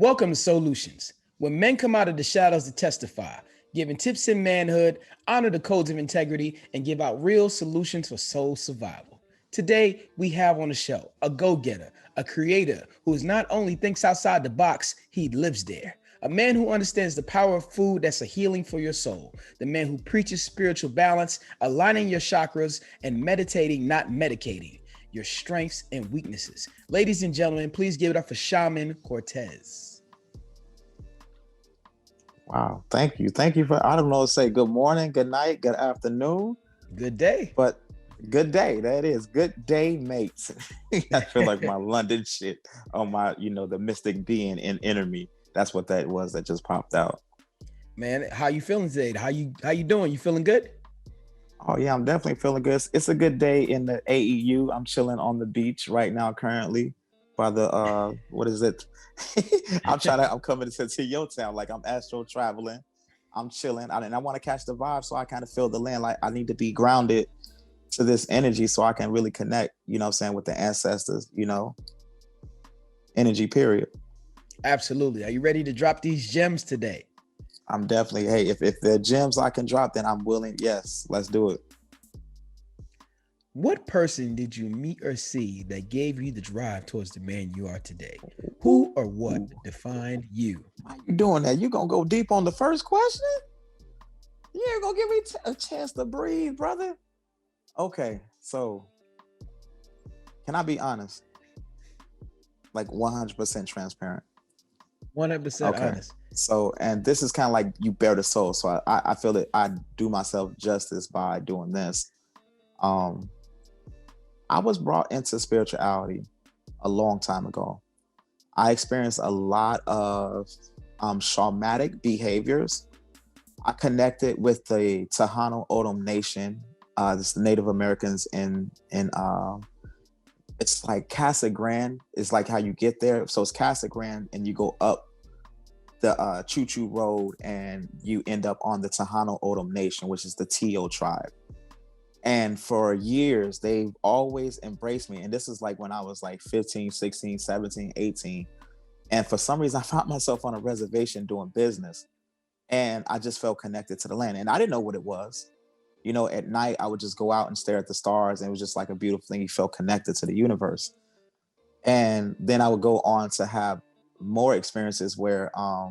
Welcome to SOULutions, where men come out of the shadows to testify, giving tips in manhood, honor the codes of integrity, and give out real solutions for soul survival. Today, we have on the show a go-getter, a creator who not only thinks outside the box, he lives there. A man who understands the power of food that's a healing for your soul. The man who preaches spiritual balance, aligning your chakras, and meditating, not medicating, your strengths and weaknesses. Ladies and gentlemen, please give it up for Shaman Cortez. Wow. Thank you. Thank you for, I don't know, say good morning, good night, good afternoon. Good day. But good day. That is. Good day, mates. I feel like my London shit on my, the mystic being in inner me. That's what that was that just popped out. Man, how you feeling today? How you doing? You feeling good? Oh yeah, I'm definitely feeling good. It's a good day in the AEU. I'm chilling on the beach right now currently by the what is it? I'm coming to your town, like I'm astro traveling. I'm chilling. I want to catch the vibe, so I kind of feel the land. Like I need to be grounded to this energy so I can really connect, with the ancestors, energy period. Absolutely. Are you ready to drop these gems today? I'm definitely, hey, if there are gems I can drop, then I'm willing. Yes, let's do it. What person did you meet or see that gave you the drive towards the man you are today? Who or what defined you? Why you doing that? You gonna go deep on the first question? You ain't gonna give me a chance to breathe, brother. Okay, so can I be honest? Like 100% transparent. 100% honest. So, and this is kind of like you bear the soul. So I feel that I do myself justice by doing this. I was brought into spirituality a long time ago. I experienced a lot of shamanic behaviors. I connected with the Tohono O'odham Nation. This the Native Americans in it's like Casa Grande is like how you get there. So it's Casa Grande and you go up the Choo Choo Road and you end up on the Tohono O'odham Nation, which is the T.O. tribe. And for years, they've always embraced me. And this is like when I was like 15, 16, 17, 18. And for some reason, I found myself on a reservation doing business. And I just felt connected to the land. And I didn't know what it was. At night, I would just go out and stare at the stars. And it was just like a beautiful thing. You felt connected to the universe. And then I would go on to have more experiences where I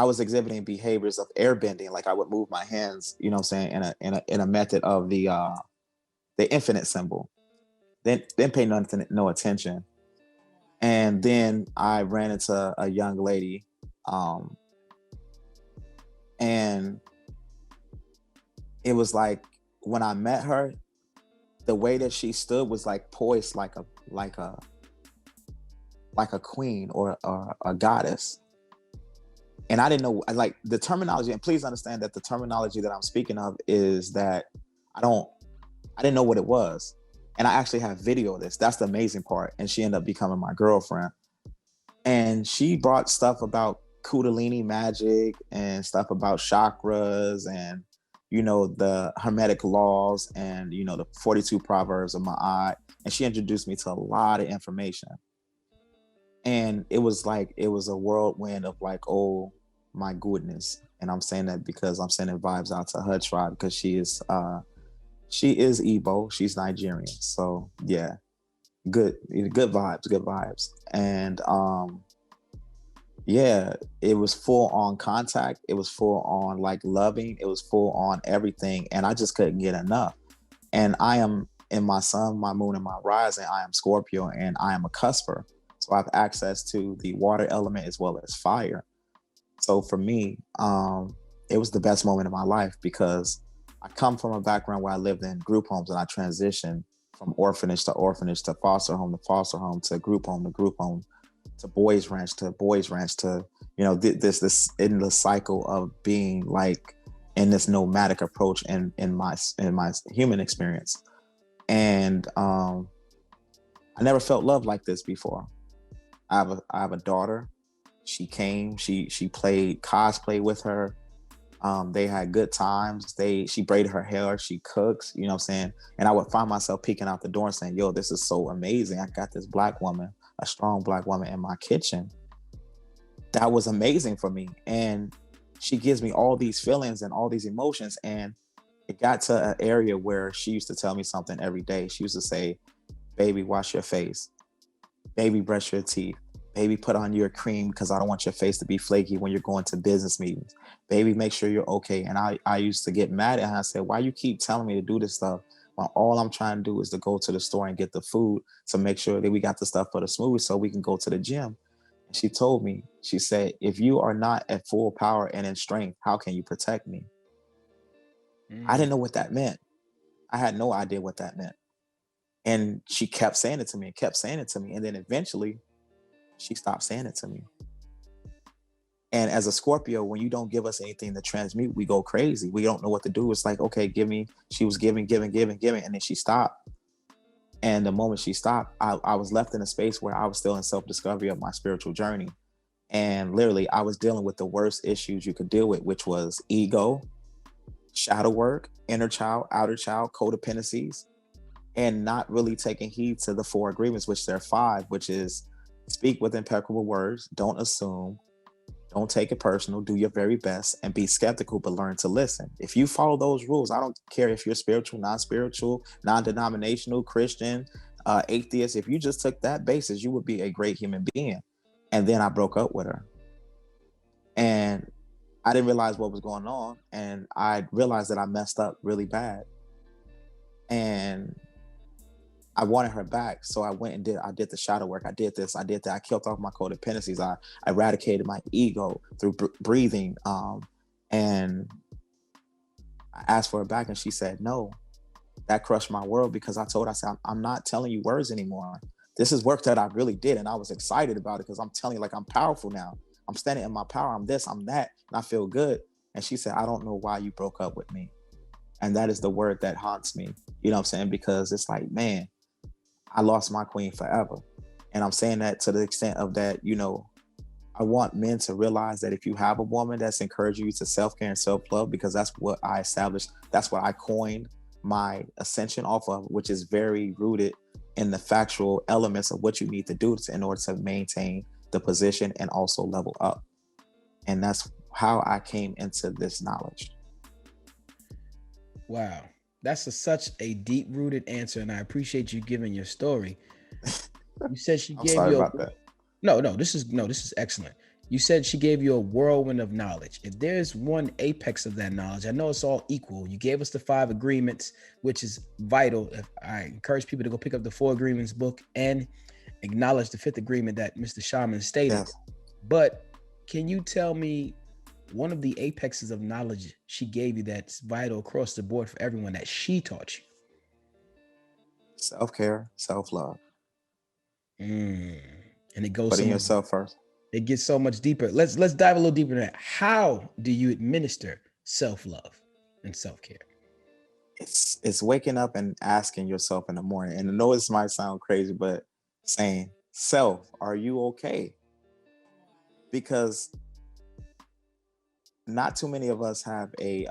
was exhibiting behaviors of airbending. Like I would move my hands, in a method of the infinite symbol. Then pay no attention. And then I ran into a young lady, and it was like when I met her, the way that she stood was like poised like a queen or a goddess. And I didn't know, like the terminology, and please understand that the terminology that I'm speaking of is that I didn't know what it was. And I actually have video of this. That's the amazing part. And she ended up becoming my girlfriend. And she brought stuff about Kundalini magic and stuff about chakras and, the Hermetic laws and, the 42 Proverbs of Ma'at. And she introduced me to a lot of information. And it was a whirlwind of like, oh my goodness. And I'm saying that because I'm sending vibes out to her tribe because she is Igbo, she's Nigerian. So yeah, good vibes. And yeah, it was full on contact. It was full on like loving. It was full on everything. And I just couldn't get enough. And I am in my sun, my moon, and my rising, I am Scorpio and I am a cusper. So I have access to the water element as well as fire. So for me, it was the best moment of my life because I come from a background where I lived in group homes and I transitioned from orphanage to foster home to group home to boys ranch to this in the cycle of being like in this nomadic approach in my human experience. And I never felt love like this before. I have a daughter. She came, she played cosplay with her. They had good times. She braided her hair, she cooks, you know what I'm saying? And I would find myself peeking out the door and saying, yo, this is so amazing. I got this black woman, a strong black woman in my kitchen. that was amazing for me. And she gives me all these feelings and all these emotions. And it got to an area where she used to tell me something every day. She used to say, baby, wash your face. Baby, brush your teeth. Baby, put on your cream because I don't want your face to be flaky when you're going to business meetings. Baby, make sure you're okay. And I used to get mad at her. I said, why you keep telling me to do this stuff when all I'm trying to do is to go to the store and get the food to make sure that we got the stuff for the smoothie so we can go to the gym. And she told me, she said, if you are not at full power and in strength, how can you protect me? I didn't know what that meant. I had no idea what that meant. And she kept saying it to me and kept saying it to me. And then eventually she stopped saying it to me. And as a Scorpio, when you don't give us anything to transmute, we go crazy. We don't know what to do. It's like, okay, give me. She was giving. And then she stopped. And the moment she stopped, I was left in a space where I was still in self-discovery of my spiritual journey. And literally, I was dealing with the worst issues you could deal with, which was ego, shadow work, inner child, outer child, codependencies, and not really taking heed to the 4 agreements, which there are 5, which is speak with impeccable words, don't assume, don't take it personal, do your very best, and be skeptical, but learn to listen. If you follow those rules, I don't care if you're spiritual, non-spiritual, non-denominational, Christian, atheist, if you just took that basis, you would be a great human being. And then I broke up with her. And I didn't realize what was going on. And I realized that I messed up really bad. And I wanted her back. So I went and I did the shadow work. I did this, I did that. I killed off my codependencies. I eradicated my ego through breathing. And I asked for her back and she said, no. That crushed my world because I said, I'm not telling you words anymore. This is work that I really did. And I was excited about it because I'm telling you, like, I'm powerful now. I'm standing in my power. I'm this, I'm that. And I feel good. And she said, I don't know why you broke up with me. And that is the word that haunts me. You know what I'm saying? Because it's like, man, I lost my queen forever. And I'm saying that to the extent of that, you know, I want men to realize that if you have a woman that's encouraging you to self-care and self-love, because that's what I established, that's what I coined my ascension off of, which is very rooted in the factual elements of what you need to do in order to maintain the position and also level up. And that's how I came into this knowledge. Wow. That's such a deep-rooted answer, and I appreciate you giving your story. You said she gave sorry you about that. No, this is excellent. You said she gave you a whirlwind of knowledge. If there's one apex of that knowledge, I know it's all equal. You gave us the 5 agreements, which is vital. I encourage people to go pick up the 4 agreements book and acknowledge the 5th agreement that Mr. Shaman stated. Yes. But can you tell me one of the apexes of knowledge she gave you that's vital across the board for everyone that she taught you? Self-care, self-love. And it goes putting yourself first. It gets so much deeper. Let's dive a little deeper into that. How do you administer self-love and self-care? It's waking up and asking yourself in the morning. And I know this might sound crazy, but saying, self, are you okay? Because not too many of us have a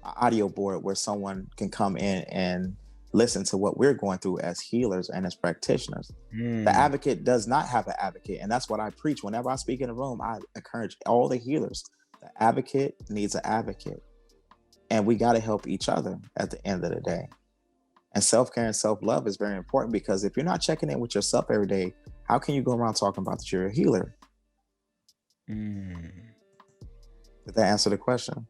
audio board where someone can come in and listen to what we're going through as healers and as practitioners. The advocate does not have an advocate. And that's what I preach. Whenever I speak in a room, I encourage all the healers. The advocate needs an advocate. And we got to help each other at the end of the day. And self-care and self-love is very important, because if you're not checking in with yourself every day, how can you go around talking about that you're a healer? Did that answer the question?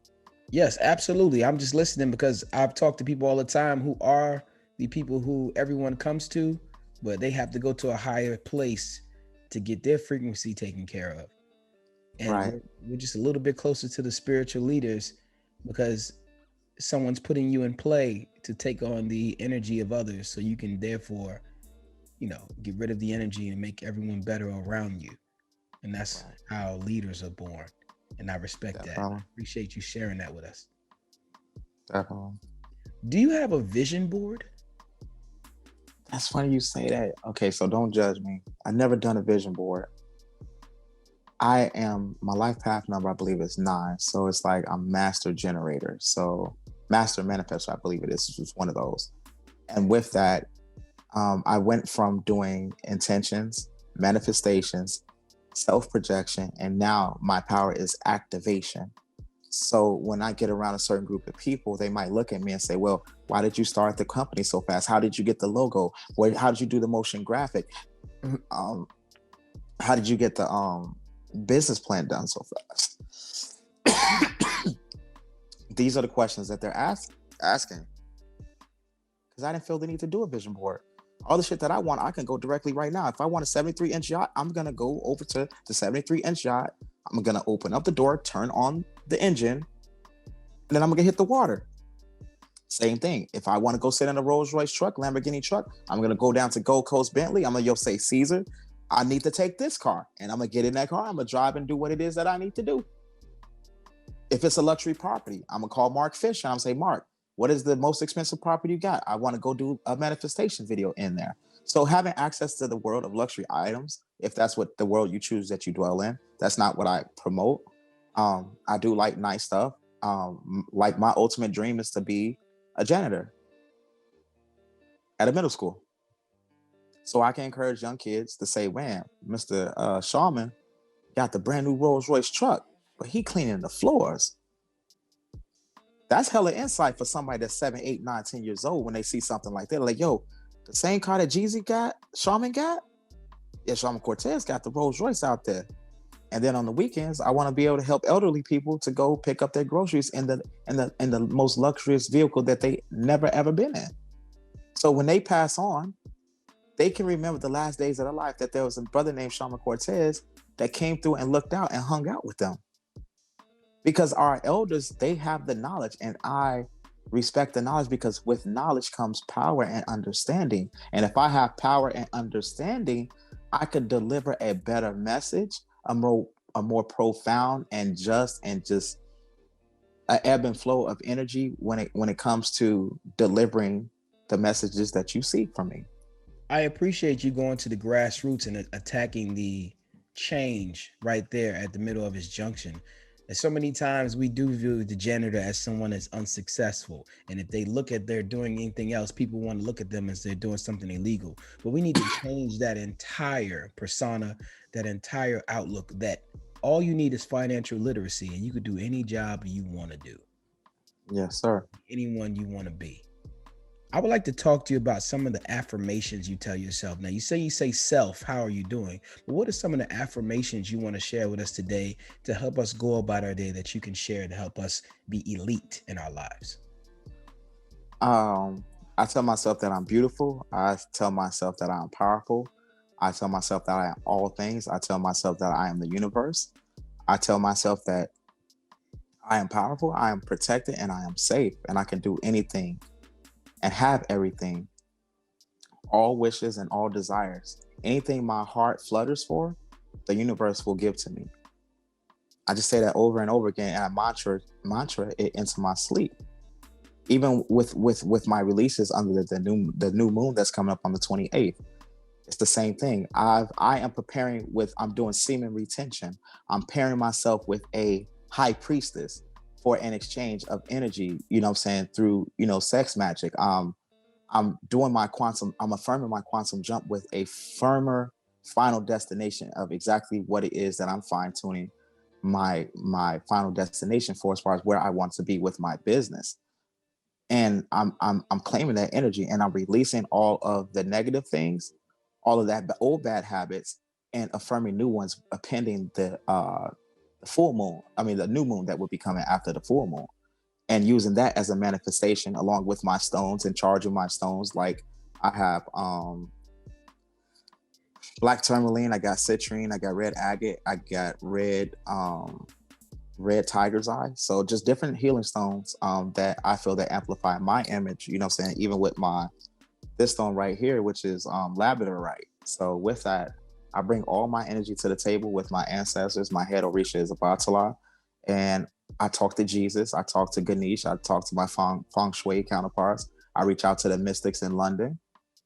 Yes, absolutely. I'm just listening because I've talked to people all the time who are the people who everyone comes to, but they have to go to a higher place to get their frequency taken care of. And right. we're just a little bit closer to the spiritual leaders because someone's putting you in play to take on the energy of others, so you can therefore, get rid of the energy and make everyone better around you. And that's how leaders are born. And I respect that. I appreciate you sharing that with us. Definitely. Do you have a vision board? That's funny you say that. Okay, so don't judge me. I've never done a vision board. My life path number, I believe, is 9. So it's like I'm master generator. So master manifestor, I believe it is. It's one of those. And with that, I went from doing intentions, manifestations, self-projection, and now my power is activation. So when I get around a certain group of people, they might look at me and say, well, why did you start the company so fast? How did you get the logo? How did you do the motion graphic? um, how did you get the business plan done so fast? These are the questions that they're asking, because I didn't feel the need to do a vision board. All the shit that I want, I can go directly right now. If I want a 73-inch yacht, I'm going to go over to the 73-inch yacht. I'm going to open up the door, turn on the engine, and then I'm going to hit the water. Same thing. If I want to go sit in a Rolls Royce truck, Lamborghini truck, I'm going to go down to Gold Coast Bentley. I'm going to say, Caesar, I need to take this car. And I'm going to get in that car. I'm going to drive and do what it is that I need to do. If it's a luxury property, I'm going to call Mark Fisher. I'm going to say, Mark, what is the most expensive property you got? I want to go do a manifestation video in there. So having access to the world of luxury items, if that's what the world you choose that you dwell in, that's not what I promote. I do like nice stuff. Like my ultimate dream is to be a janitor at a middle school. So I can encourage young kids to say, man, Mr. Shaman got the brand new Rolls Royce truck, but he cleaning the floors. That's hella insight for somebody that's 7, 8, 9, 10 years old when they see something like that. Like, yo, the same car that Jeezy got, Shaman got? Yeah, Shaman Cortez got the Rolls Royce out there. And then on the weekends, I want to be able to help elderly people to go pick up their groceries in the most luxurious vehicle that they never ever been in. So when they pass on, they can remember the last days of their life that there was a brother named Shaman Cortez that came through and looked out and hung out with them. Because our elders, they have the knowledge, and I respect the knowledge, because with knowledge comes power and understanding. And if I have power and understanding, I could deliver a better message, a more profound and just an ebb and flow of energy when it comes to delivering the messages that you seek from me. I appreciate you going to the grassroots and attacking the change right there at the middle of his junction. And so many times we do view the janitor as someone that's unsuccessful. And if they look at they're doing anything else, people want to look at them as they're doing something illegal. But we need to change that entire persona, that entire outlook, that all you need is financial literacy and you could do any job you want to do. Yes, sir. Anyone you want to be. I would like to talk to you about some of the affirmations you tell yourself. Now, you say self, how are you doing? But what are some of the affirmations you want to share with us today to help us go about our day that you can share to help us be elite in our lives? I tell myself that I'm beautiful. I tell myself that I'm powerful. I tell myself that I am all things. I tell myself that I am the universe. I tell myself that I am powerful, I am protected, and I am safe, and I can do anything and have everything, all wishes and all desires. Anything my heart flutters for, the universe will give to me. I just say that over and over again, and I mantra it into my sleep. Even with my releases under the new moon that's coming up on the 28th, it's the same thing. I am preparing I'm doing semen retention. I'm pairing myself with a high priestess for an exchange of energy, you know what I'm saying, through, sex magic. I'm affirming my quantum jump with a firmer final destination of exactly what it is that I'm fine tuning my final destination for, as far as where I want to be with my business. And I'm claiming that energy, and I'm releasing all of the negative things, all of that old bad habits, and affirming new ones pending the full moon. I mean, the new moon that will be coming after the full moon, and using that as a manifestation along with my stones and charging my stones. Like I have black tourmaline, I got citrine, I got red agate, I got red tiger's eye. So just different healing stones that I feel that amplify my image, you know what I'm saying, even with this stone right here, which is labradorite. So with that, I bring all my energy to the table with my ancestors. My head Orisha is a Batala, and I talk to Jesus, I talk to Ganesh, I talk to my feng shui counterparts. I reach out to the mystics in London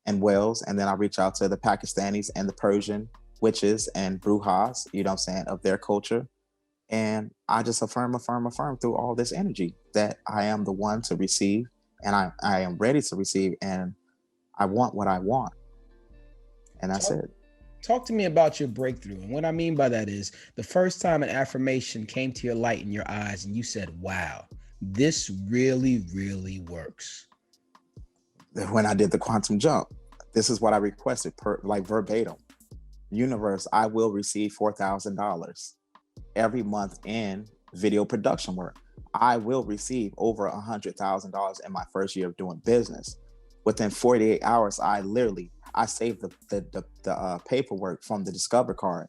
and Wales, and then I reach out to the Pakistanis and the Persian witches and brujas, you know what I'm saying, of their culture. And I just affirm through all this energy that I am the one to receive, and I am ready to receive, and I want what I want. And that's Talk, it. Talk to me about your breakthrough. And what I mean by that is the first time an affirmation came to your light in your eyes and you said, wow, this really, really works. When I did the quantum jump, this is what I requested, like verbatim. Universe, I will receive $4,000 every month in video production work. I will receive over $100,000 in my first year of doing business. Within 48 hours, I saved the paperwork from the Discover card.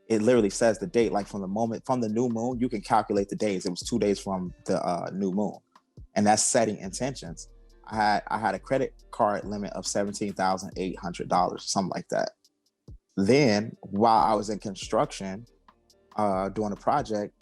It literally says the date, like from the new moon. You can calculate the days. It was 2 days from the new moon, and that's setting intentions. I had a credit card limit of $17,800, something like that. Then, while I was in construction, doing a project,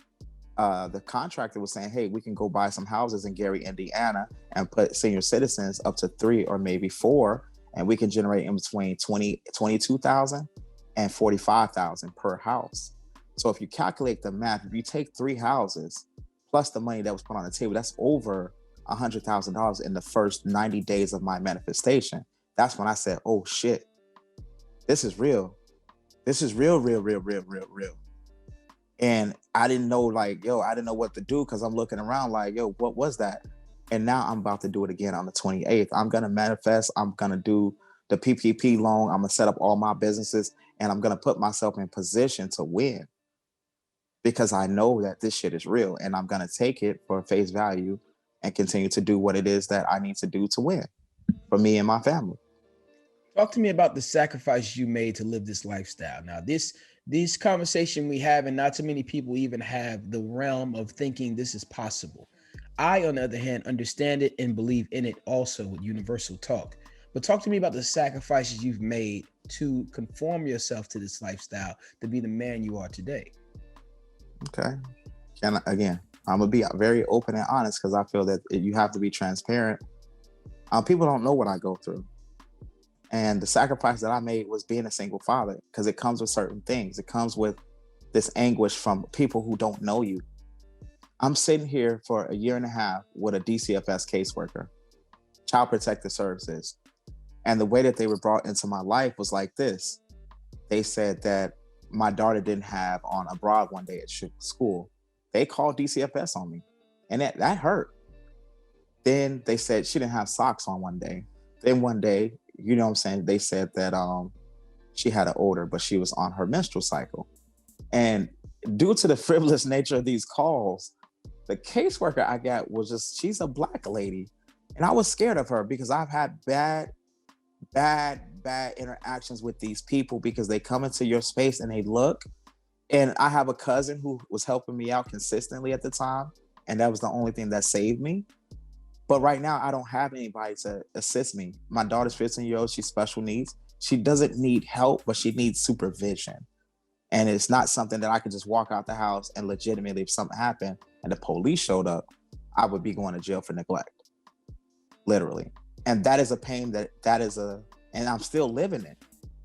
the contractor was saying, hey, we can go buy some houses in Gary, Indiana, and put senior citizens up to 3 or maybe 4, and we can generate in between 22,000 and 45,000 per house. So if you calculate the math, if you take 3 houses plus the money that was put on the table, that's over $100,000 in the first 90 days of my manifestation. That's when I said, oh shit, this is real. This is real. And I didn't know, I didn't know what to do, because I'm looking around like, yo, what was that? And now I'm about to do it again on the 28th. I'm going to manifest. I'm going to do the PPP loan. I'm going to set up all my businesses, and I'm going to put myself in position to win, because I know that this shit is real, and I'm going to take it for face value and continue to do what it is that I need to do to win for me and my family. Talk to me about the sacrifices you made to live this lifestyle. Now, this conversation we have, and not too many people even have the realm of thinking this is possible. I, on the other hand, understand it and believe in it also with universal talk. But talk to me about the sacrifices you've made to conform yourself to this lifestyle to be the man you are today. Okay. Again, I'm going to be very open and honest, because I feel that you have to be transparent. People don't know what I go through. And the sacrifice that I made was being a single father, because it comes with certain things. It comes with this anguish from people who don't know you. I'm sitting here for a year and a half with a DCFS caseworker, Child Protective Services. And the way that they were brought into my life was like this. They said that my daughter didn't have on a bra one day at school. They called DCFS on me, and that hurt. Then they said she didn't have socks on one day. Then one day, you know what I'm saying, they said that she had an odor, but she was on her menstrual cycle. And due to the frivolous nature of these calls, the caseworker I got was she's a Black lady. And I was scared of her, because I've had bad interactions with these people, because they come into your space and they look. And I have a cousin who was helping me out consistently at the time, and that was the only thing that saved me. But right now, I don't have anybody to assist me. My daughter's 15 years old. She's special needs. She doesn't need help, but she needs supervision. And it's not something that I could just walk out the house and legitimately, if something happened and the police showed up, I would be going to jail for neglect. Literally. And that is a pain and I'm still living it.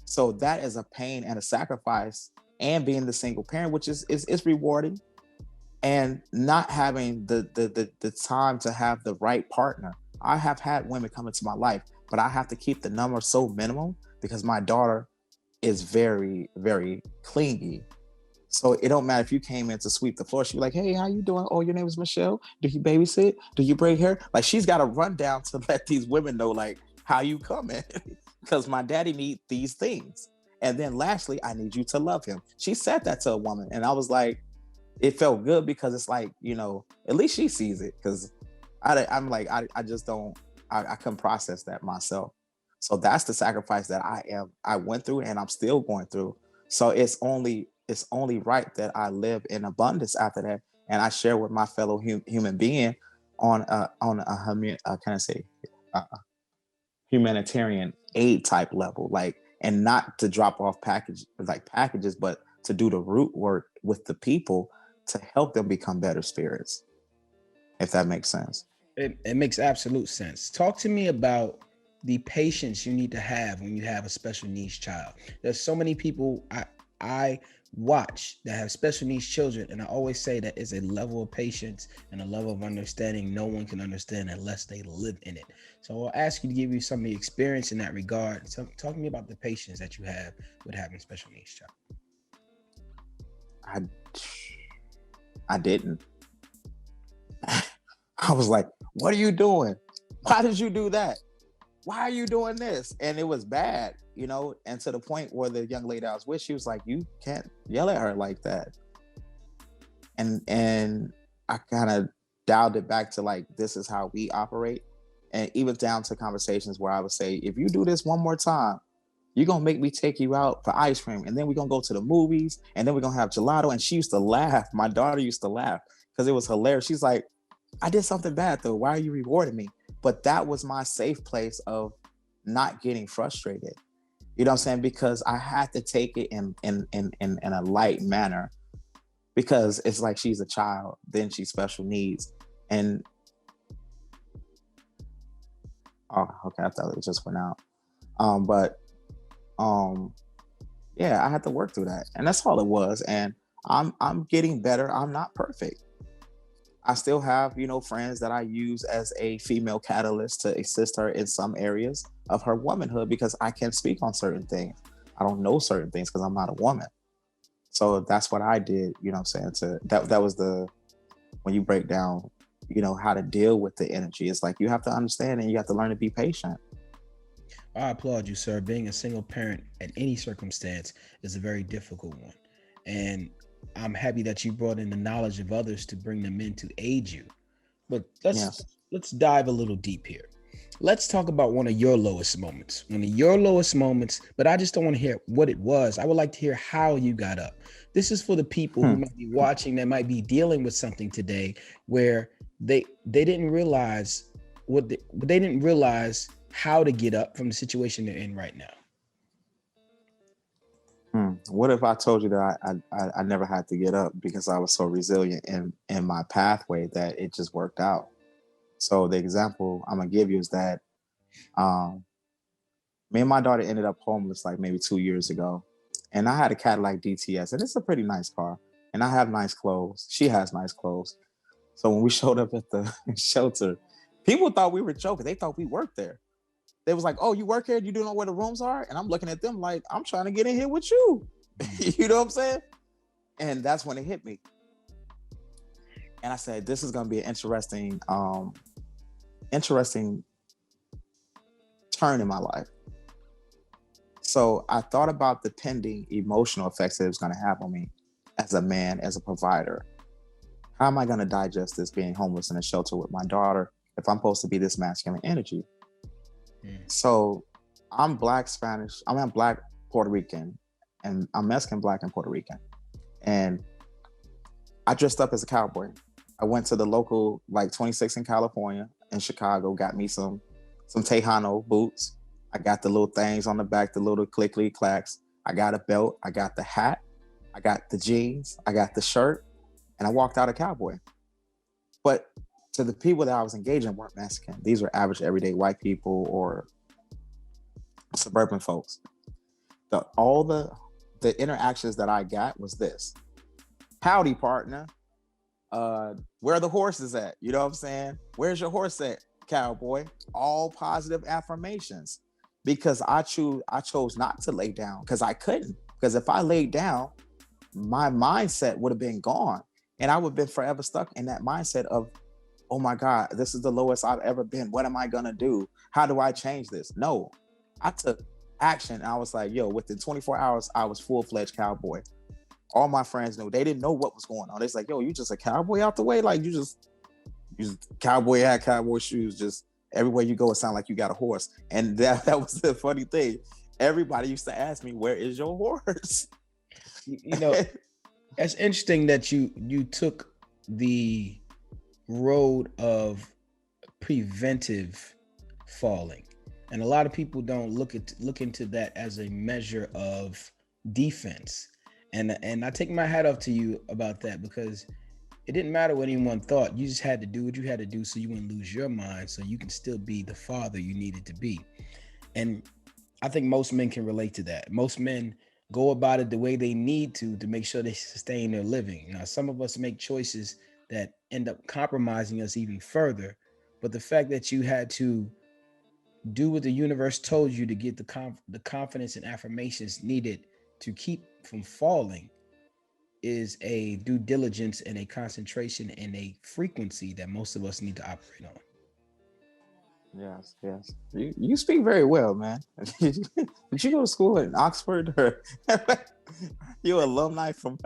So that is a pain and a sacrifice, and being the single parent, which is rewarding, and not having the time to have the right partner. I have had women come into my life, but I have to keep the number so minimal, because my daughter is very, very clingy. So it don't matter if you came in to sweep the floor. She'd be like, hey, how you doing? Oh, your name is Michelle. Do you babysit? Do you braid hair? Like, she's got to run down to let these women know, like, how you coming? Because my daddy need these things. And then lastly, I need you to love him. She said that to a woman. And I was like, it felt good, because it's like, at least she sees it. Because I'm like, I just don't, I couldn't process that myself. So that's the sacrifice that I went through, and I'm still going through. So it's only right that I live in abundance after that, and I share with my fellow human being on a humanitarian aid type level, like, and not to drop off packages, but to do the root work with the people to help them become better spirits, if that makes sense. It makes absolute sense. Talk to me about the patience you need to have when you have a special needs child. There's so many people I watch that have special needs children, and I always say that it's a level of patience and a level of understanding no one can understand unless they live in it. So I'll ask you to give you some of the experience in that regard. So talk to me about the patience that you have with having special needs child. I I didn't. I was like, what are you doing? Why did you do that? Why are you doing this? And it was bad, you know, and to the point where the young lady I was with, she was like, you can't yell at her like that. And I kind of dialed it back to like, this is how we operate. And even down to conversations where I would say, if you do this one more time, you're gonna make me take you out for ice cream, and then we're gonna go to the movies, and then we're gonna have gelato. And she used to laugh. My daughter used to laugh because it was hilarious. She's like, I did something bad though. Why are you rewarding me? But that was my safe place of not getting frustrated. You know what I'm saying? Because I had to take it in a light manner, because it's like she's a child, then she's special needs. And oh, okay, I thought it just went out. But yeah, I had to work through that. And that's all it was. And I'm getting better. I'm not perfect. I still have, you know, friends that I use as a female catalyst to assist her in some areas of her womanhood, because I can speak on certain things. I don't know certain things because I'm not a woman. So that's what I did, you know what I'm saying? That was when you break down, you know, how to deal with the energy. It's like you have to understand and you have to learn to be patient. I applaud you, sir. Being a single parent at any circumstance is a very difficult one. And I'm happy that you brought in the knowledge of others to bring them in to aid you. But Yes. let's dive a little deep here. Let's talk about one of your lowest moments. One of your lowest moments, but I just don't want to hear what it was. I would like to hear how you got up. This is for the people who might be watching that might be dealing with something today where they didn't realize they didn't realize how to get up from the situation they're in right now. What if I told you that I never had to get up because I was so resilient in my pathway that it just worked out? So the example I'm gonna give you is that um, me and my daughter ended up homeless like maybe 2 years ago, and I had a Cadillac DTS, and it's a pretty nice car, and I have nice clothes. She has nice clothes. So when we showed up at the shelter, people thought we were joking. They thought we worked there. They was like, "Oh, you work here? You do know where the rooms are?" And I'm looking at them like, "I'm trying to get in here with you." You know what I'm saying? And that's when it hit me. And I said, "This is going to be an interesting turn in my life." So I thought about the pending emotional effects that it was going to have on me as a man, as a provider. How am I going to digest this being homeless in a shelter with my daughter if I'm supposed to be this masculine energy? So I'm Black Spanish. I'm Black Puerto Rican, and I'm Mexican, Black, and Puerto Rican. And I dressed up as a cowboy. I went to the local like 26 in California in Chicago, got me some Tejano boots. I got the little things on the back, the little clickly clacks. I got a belt. I got the hat. I got the jeans. I got the shirt, and I walked out a cowboy. But to the people that I was engaging weren't Mexican. These were average, everyday white people or suburban folks. All the interactions that I got was this: howdy, partner. Where are the horses at? You know what I'm saying? Where's your horse at, cowboy? All positive affirmations. Because I chose not to lay down because I couldn't. Because if I laid down, my mindset would have been gone. And I would have been forever stuck in that mindset of, oh my God, this is the lowest I've ever been. What am I gonna do? How do I change this? No, I took action. And I was like, yo, within 24 hours, I was full-fledged cowboy. All my friends knew. They didn't know what was going on. It's like, yo, you just a cowboy out the way? Like you just cowboy hat, cowboy shoes, just everywhere you go, it sounds like you got a horse. And that was the funny thing. Everybody used to ask me, where is your horse? You know, it's interesting that you took the road of preventive falling, and a lot of people don't look into that as a measure of defense. And I take my hat off to you about that, because it didn't matter what anyone thought. You just had to do what you had to do so you wouldn't lose your mind, so you can still be the father you needed to be. And I think most men can relate to that. Most men go about it the way they need to make sure they sustain their living. Now, some of us make choices that end up compromising us even further. But the fact that you had to do what the universe told you to get the confidence and affirmations needed to keep from falling is a due diligence and a concentration and a frequency that most of us need to operate on. Yes, yes. You speak very well, man. Did you go to school in Oxford, or you alumni from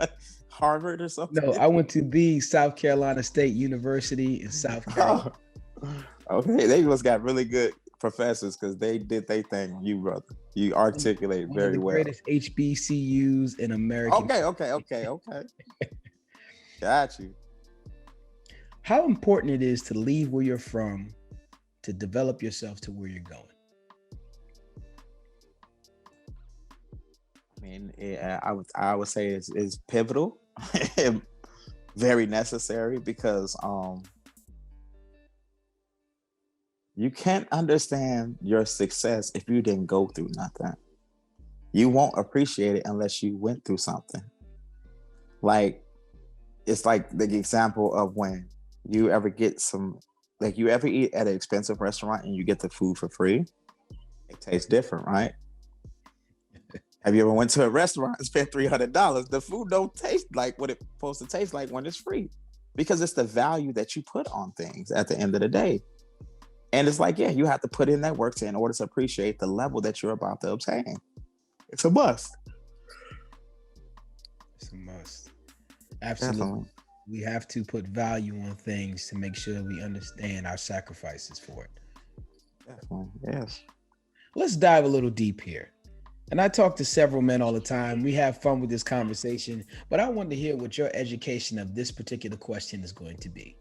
Harvard or something? No, I went to the South Carolina State University in South Carolina. Okay, they just got really good professors because they did their thing. You, brother, you articulate One very of the well. greatest HBCUs in America. Okay. Got you. How important it is to leave where you're from to develop yourself to where you're going. I mean, I would say it's pivotal, very necessary, because you can't understand your success if you didn't go through nothing. You won't appreciate it unless you went through something. Like, it's like the example of when you ever get you ever eat at an expensive restaurant and you get the food for free. It tastes different, right? Have you ever went to a restaurant and spent $300? The food don't taste like what it's supposed to taste like when it's free, because it's the value that you put on things at the end of the day. And it's like, yeah, you have to put in that work in order to appreciate the level that you're about to obtain. It's a must. It's a must. Absolutely. Definitely. We have to put value on things to make sure we understand our sacrifices for it. Definitely, yes. Let's dive a little deep here. And I talk to several men all the time. We have fun with this conversation, but I want to hear what your education of this particular question is going to be.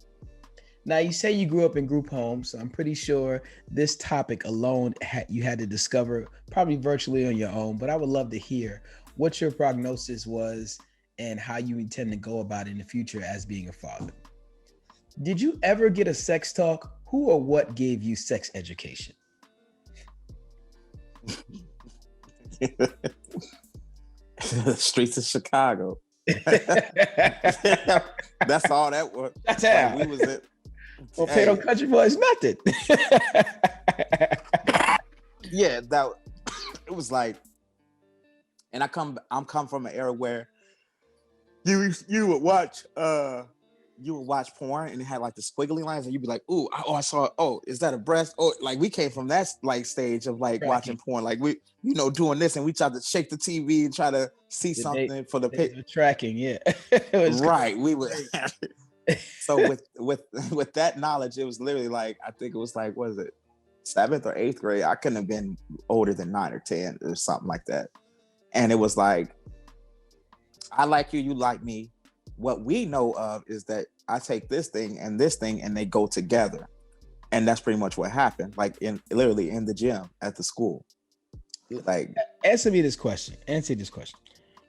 Now, you say you grew up in group homes, so I'm pretty sure this topic alone you had to discover probably virtually on your own, but I would love to hear what your prognosis was and how you intend to go about it in the future as being a father. Did you ever get a sex talk? Who or what gave you sex education? Streets of Chicago. That's all that was. That's how. Like, we was it. Well, Pedro Country Boys method. Yeah, that it was like, and I'm come from an era where you would watch porn and it had like the squiggly lines and you'd be like, ooh, I saw, oh, is that a breast? Oh, like we came from that like stage of like watching porn, like we, doing this, and we tried to shake the TV and try to see something for the tracking. Yeah. Right. Crazy. We would. So with that knowledge, it was literally like, I think it was like, what is it, 7th or 8th grade? I couldn't have been older than 9 or 10 or something like that. And it was like, I like you, you like me. What we know of is that I take this thing and they go together. And that's pretty much what happened. Like literally in the gym at the school. Like, answer this question.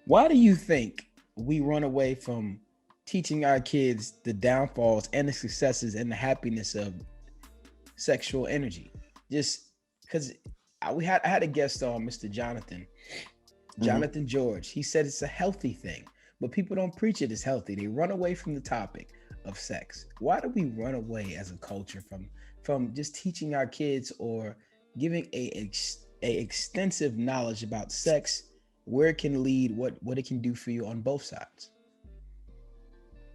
Why do you think we run away from teaching our kids the downfalls and the successes and the happiness of sexual energy? Just because I had a guest on, Mr. Jonathan George. He said it's a healthy thing, but people don't preach it as healthy. They run away from the topic of sex. Why do we run away as a culture from just teaching our kids or giving a extensive knowledge about sex, where it can lead, what it can do for you on both sides?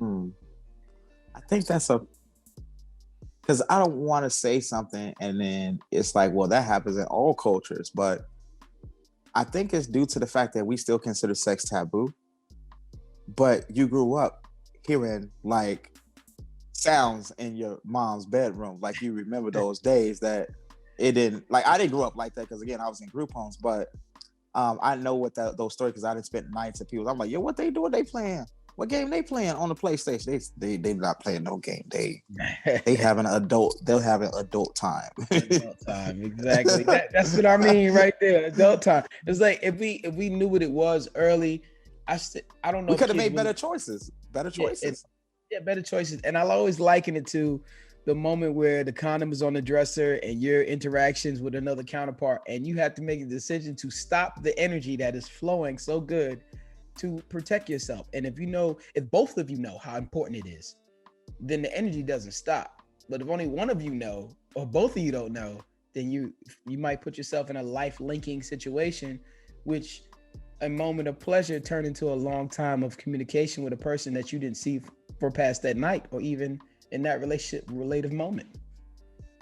I think that's because I don't want to say something and then it's like, well, that happens in all cultures, but I think it's due to the fact that we still consider sex taboo. But you grew up hearing like sounds in your mom's bedroom, like you remember those days that it didn't, like I didn't grow up like that because again I was in group homes, but I know what those stories, because I didn't spend nights with people. I'm like, yo, what they doing? They playing? What game they playing on the PlayStation? They not playing no game. They have an adult. They'll have an adult time. Adult time, exactly. That's what I mean right there. Adult time. It's like if we knew what it was early, I don't know. We could have made better choices. Better choices. Better choices. And I'll always liken it to the moment where the condom is on the dresser and your interactions with another counterpart, and you have to make a decision to stop the energy that is flowing so good to protect yourself. And if both of you know how important it is, then the energy doesn't stop. But if only one of you know, or both of you don't know, then you might put yourself in a life linking situation, which a moment of pleasure turned into a long time of communication with a person that you didn't see for past that night, or even in that relationship relative moment.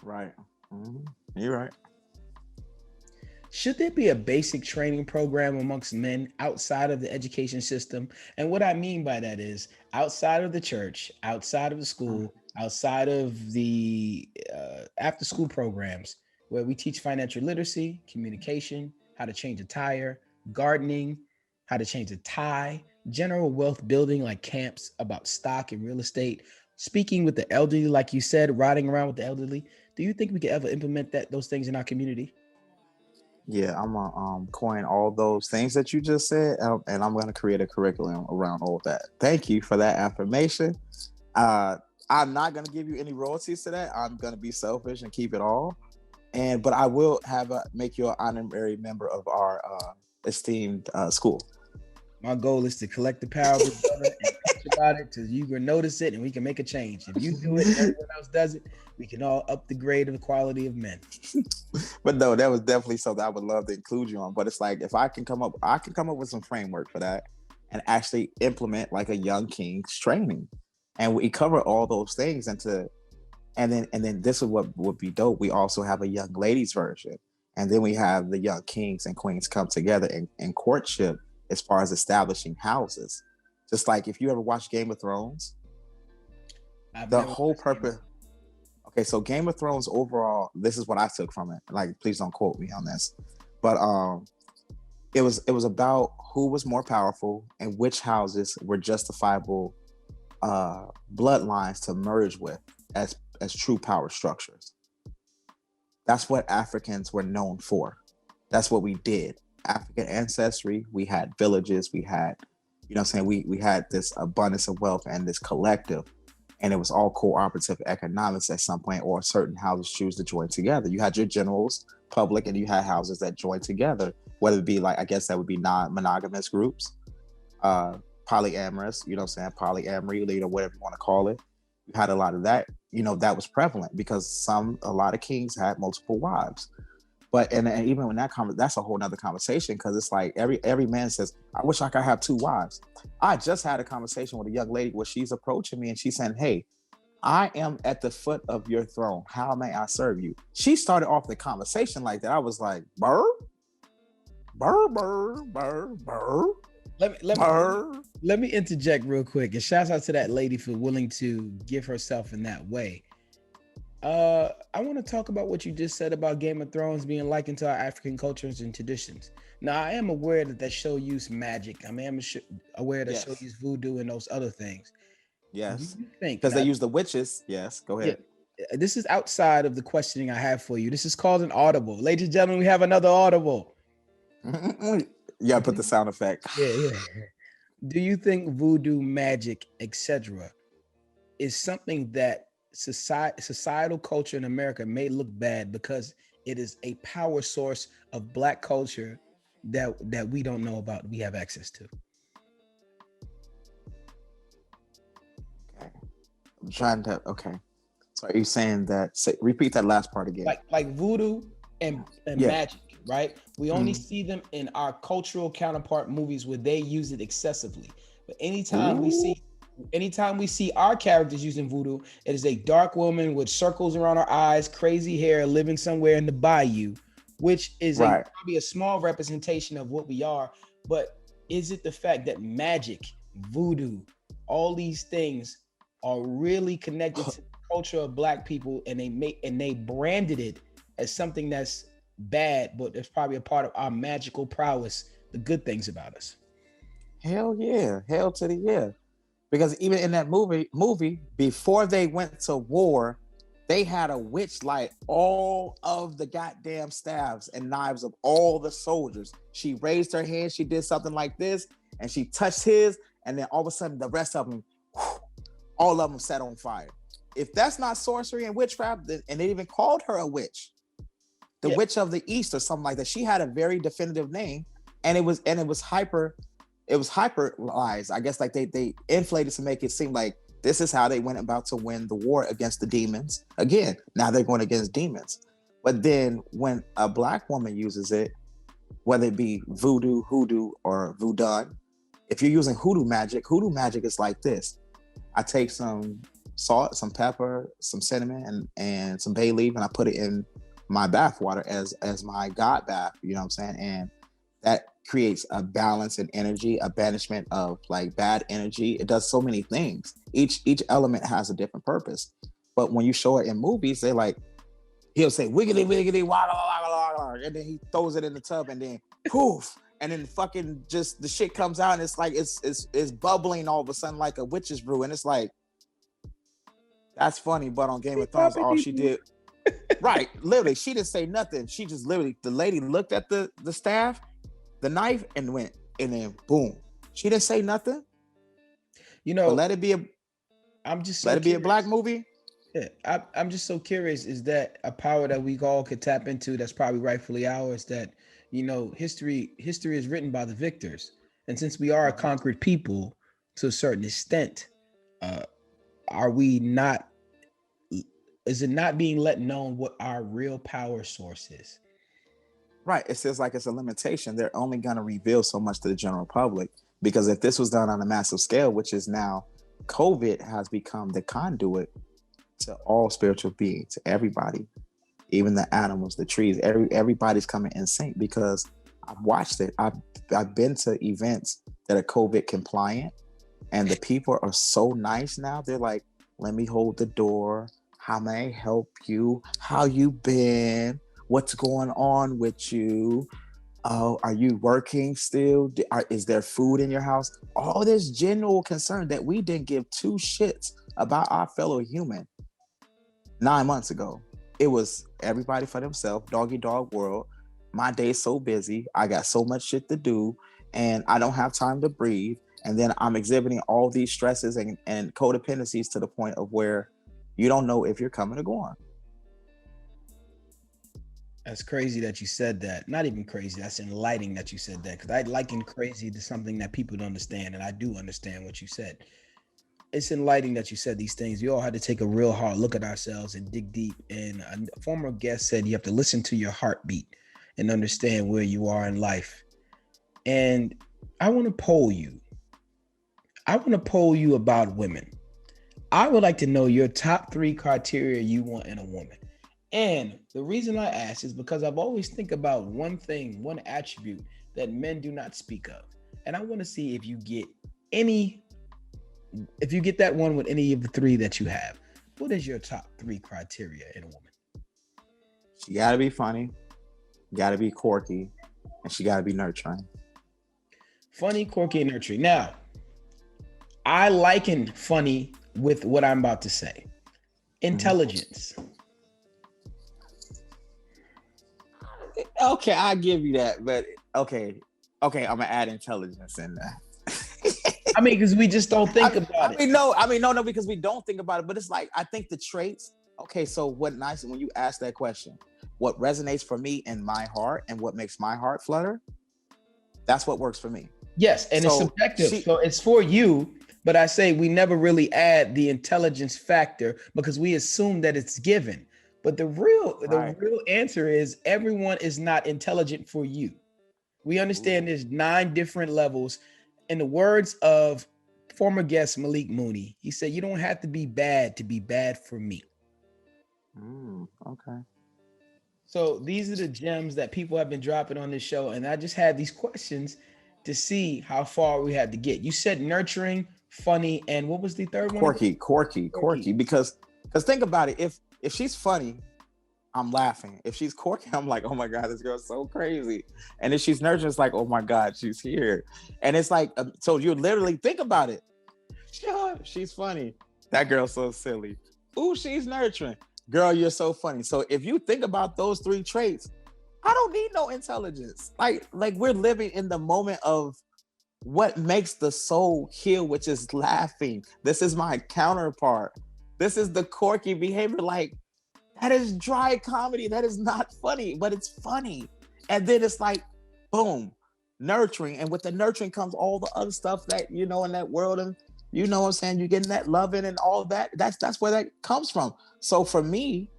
Right. Mm-hmm. You're right. Should there be a basic training program amongst men outside of the education system? And what I mean by that is outside of the church, outside of the school, outside of the after school programs where we teach financial literacy, communication, how to change a tire, gardening, how to change a tie, general wealth building like camps about stock and real estate, speaking with the elderly, like you said, riding around with the elderly. Do you think we could ever implement those things in our community? Yeah, I'm gonna coin all those things that you just said, and I'm gonna create a curriculum around all that. Thank you for that affirmation. Uh, I'm not gonna give you any royalties to that. I'm gonna be selfish and keep it all. But I will make you an honorary member of our esteemed school. My goal is to collect the power of each other and preach about it till you can notice it and we can make a change. If you do it and everyone else does it, we can all up the grade of the quality of men. But no, that was definitely something I would love to include you on. But it's like if I can come up with some framework for that and actually implement like a young king's training. And we cover all those things and then this is what would be dope. We also have a young ladies version. And then we have the young kings and queens come together in courtship as far as establishing houses. Just like if you ever watch Game of Thrones, I've the never whole watched Game of purpose. Okay, so Game of Thrones overall, this is what I took from it. Like, please don't quote me on this, but it was about who was more powerful and which houses were justifiable bloodlines to merge with as true power structures. That's what Africans were known for. That's what we did. African ancestry, we had villages, we had, you know what I'm saying, we had this abundance of wealth and this collective, and it was all cooperative economics at some point, or certain houses choose to join together. You had your generals, public, and you had houses that joined together, whether it be like, I guess that would be non-monogamous groups, polyamorous, you know what I'm saying, polyamory, you know, whatever you want to call it. You had a lot of that, you know, that was prevalent because a lot of kings had multiple wives. But and even when that's a whole nother conversation, because it's like every man says, I wish I could have two wives. I just had a conversation with a young lady where she's approaching me and she's saying, hey, I am at the foot of your throne. How may I serve you? She started off the conversation like that. I was like, burr, burr, burr, burr, burr. Let me interject real quick, and shout out to that lady for willing to give herself in that way. I want to talk about what you just said about Game of Thrones being likened to our African cultures and traditions. Now, I am aware that show used magic. I mean, I'm aware that show used voodoo and those other things. Yes, Do you think because they use the witches. Yes, go ahead. Yeah, this is outside of the questioning I have for you. This is called an audible, ladies and gentlemen. We have another audible. Yeah, put the sound effect. Yeah. Do you think voodoo, magic, etc., is something that societal culture in America may look bad because it is a power source of Black culture that we don't know about, we have access to? Okay, I'm trying to. Okay, so are you saying that? Repeat that last part again. Like voodoo and magic, right? We only see them in our cultural counterpart movies where they use it excessively. But anytime we see our characters using voodoo, it is a dark woman with circles around her eyes, crazy hair, living somewhere in the bayou, which is probably a small representation of what we are. But is it the fact that magic, voodoo, all these things are really connected to the culture of Black people, and they branded it as something that's bad, but it's probably a part of our magical prowess, the good things about us? Hell yeah, hell to the yeah. Because even in that movie, before they went to war, they had a witch light all of the goddamn staves and knives of all the soldiers. She raised her hand, she did something like this, and she touched his, and then all of a sudden the rest of them, all of them set on fire. if that's not sorcery and witchcraft, then, and they even called her a witch, the witch of the East or something like that. She had a very definitive name, and it was hyperalized. I guess like they inflated to make it seem like this is how they went about to win the war against the demons. Again, now they're going against demons. But then when a Black woman uses it, whether it be voodoo, hoodoo, or voodoo, if you're using hoodoo magic is like this. I take some salt, some pepper, some cinnamon, and some bay leaf, and I put it in my bath water as my God bath, you know what I'm saying? And that creates a balance and energy, a banishment of like bad energy. It does so many things. Each element has a different purpose. But when you show it in movies, they like, he'll say wiggity wiggity walla walla walla, and then he throws it in the tub, and then poof, and then fucking just the shit comes out, and it's like it's bubbling all of a sudden like a witch's brew, and it's like, that's funny. But on Game of Thrones, all she did, right, literally, she didn't say nothing. She just literally, the lady looked at the staff, the knife, and went, and then boom. She didn't say nothing. You know, but let it be a Black movie. Yeah, I'm just so curious. Is that a power that we all could tap into? That's probably rightfully ours. That, you know, history is written by the victors, and since we are a conquered people to a certain extent, are we not? Is it not being let known what our real power source is? Right. It says like it's a limitation. They're only going to reveal so much to the general public, because if this was done on a massive scale, which is now, COVID has become the conduit to all spiritual beings, to everybody, even the animals, the trees, everybody's coming in sync, because I've watched it. I've been to events that are COVID compliant, and the people are so nice now. They're like, let me hold the door. How may I help you? How you been? What's going on with you? Oh, are you working still? Is there food in your house? All this general concern that we didn't give two shits about our fellow human 9 months ago. It was everybody for themselves, doggy dog world. My day's so busy. I got so much shit to do, and I don't have time to breathe. And then I'm exhibiting all these stresses and codependencies to the point of where you don't know if you're coming or going. That's crazy that you said that. Not even crazy. That's enlightening that you said that, because I liken crazy to something that people don't understand, and I do understand what you said. It's enlightening that you said these things. We all had to take a real hard look at ourselves and dig deep. And a former guest said you have to listen to your heartbeat and understand where you are in life. And I want to poll you. I want to poll you about women. I would like to know your top 3 criteria you want in a woman. And the reason I ask is because I've always think about one thing, one attribute that men do not speak of. And I want to see if you get that one with any of the 3 that you have. What is your top 3 criteria in a woman? She got to be funny, got to be quirky, and she got to be nurturing. Funny, quirky, and nurturing. Now, I liken funny with what I'm about to say. Intelligence. Okay, I'll give you that, but okay, I'm gonna add intelligence in there. I mean, because we just don't think about it. No, because we don't think about it, but it's like, I think the traits. Okay, so what nice when you ask that question, what resonates for me in my heart and what makes my heart flutter, that's what works for me. Yes, and it's subjective, so it's for you. But I say we never really add the intelligence factor because we assume that it's given. But the real answer is everyone is not intelligent for you. We understand there's 9 different levels. In the words of former guest Malik Mooney, he said, you don't have to be bad for me. Okay. So these are the gems that people have been dropping on this show. And I just had these questions to see how far we had to get. You said nurturing, funny, and what was the third one? Quirky. Because think about it. If she's funny, I'm laughing. If she's quirky, I'm like, oh my God, this girl's so crazy. And if she's nurturing, it's like, oh my God, she's here. And it's like, so you literally think about it. She's funny. That girl's so silly. Ooh, she's nurturing. Girl, you're so funny. So if you think about those 3 traits, I don't need no intelligence. Like we're living in the moment of what makes the soul heal, which is laughing. This is my counterpart. This is the quirky behavior. Like, that is dry comedy. That is not funny, but it's funny. And then it's like, boom, nurturing. And with the nurturing comes all the other stuff that, you know, in that world. And you know what I'm saying? You're getting that loving and all that. That's where that comes from. So for me,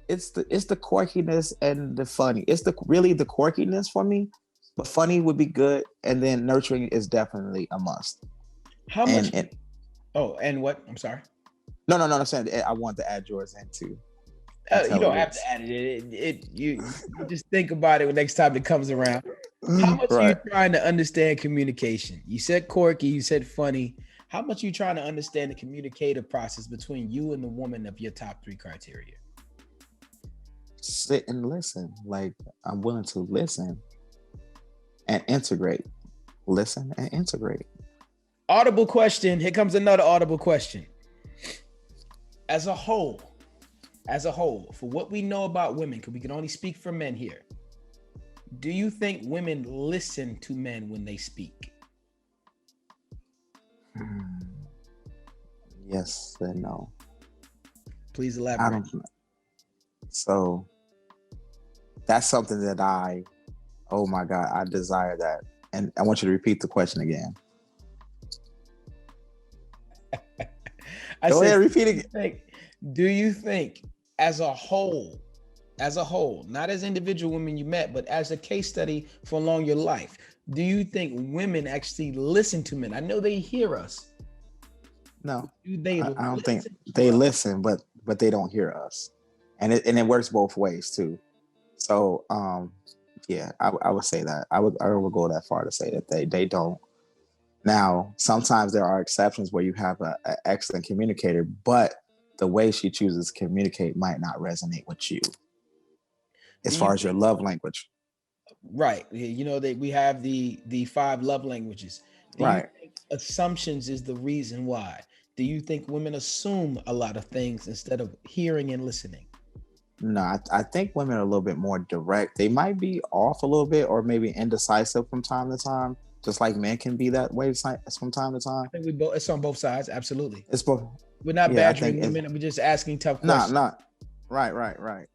it's the quirkiness and the funny. It's really the quirkiness for me. But funny would be good. And then nurturing is definitely a must. How much? And what? I'm sorry. No. I'm saying I want to add yours in too. You don't have to add it. You just think about it next time it comes around. How much are you trying to understand communication? You said quirky, you said funny. How much are you trying to understand the communicative process between you and the woman of your top 3 criteria? Sit and listen. Like, I'm willing to listen and integrate. Listen and integrate. Audible question. Here comes another audible question. As a whole, for what we know about women, because we can only speak for men here, do you think women listen to men when they speak? Yes and no. Please elaborate. So that's something that oh my God, I desire that. And I want you to repeat the question again. Go ahead, repeat it. Do you think as a whole, not as individual women you met, but as a case study for along your life, do you think women actually listen to men? I know they hear us. No, I don't think they listen, but they don't hear us. And it works both ways too. So yeah, I would say that. I would go that far to say that they don't. Now, sometimes there are exceptions where you have an excellent communicator, but the way she chooses to communicate might not resonate with you as far as your love language. Right. You know, we have the 5 love languages. Do you think assumptions is the reason why? Do you think women assume a lot of things instead of hearing and listening? No, I think women are a little bit more direct. They might be off a little bit or maybe indecisive from time to time, just like men can be that way from time to time. I think it's on both sides. Absolutely. It's both. We're not badgering women. We're just asking tough questions. Not. Right.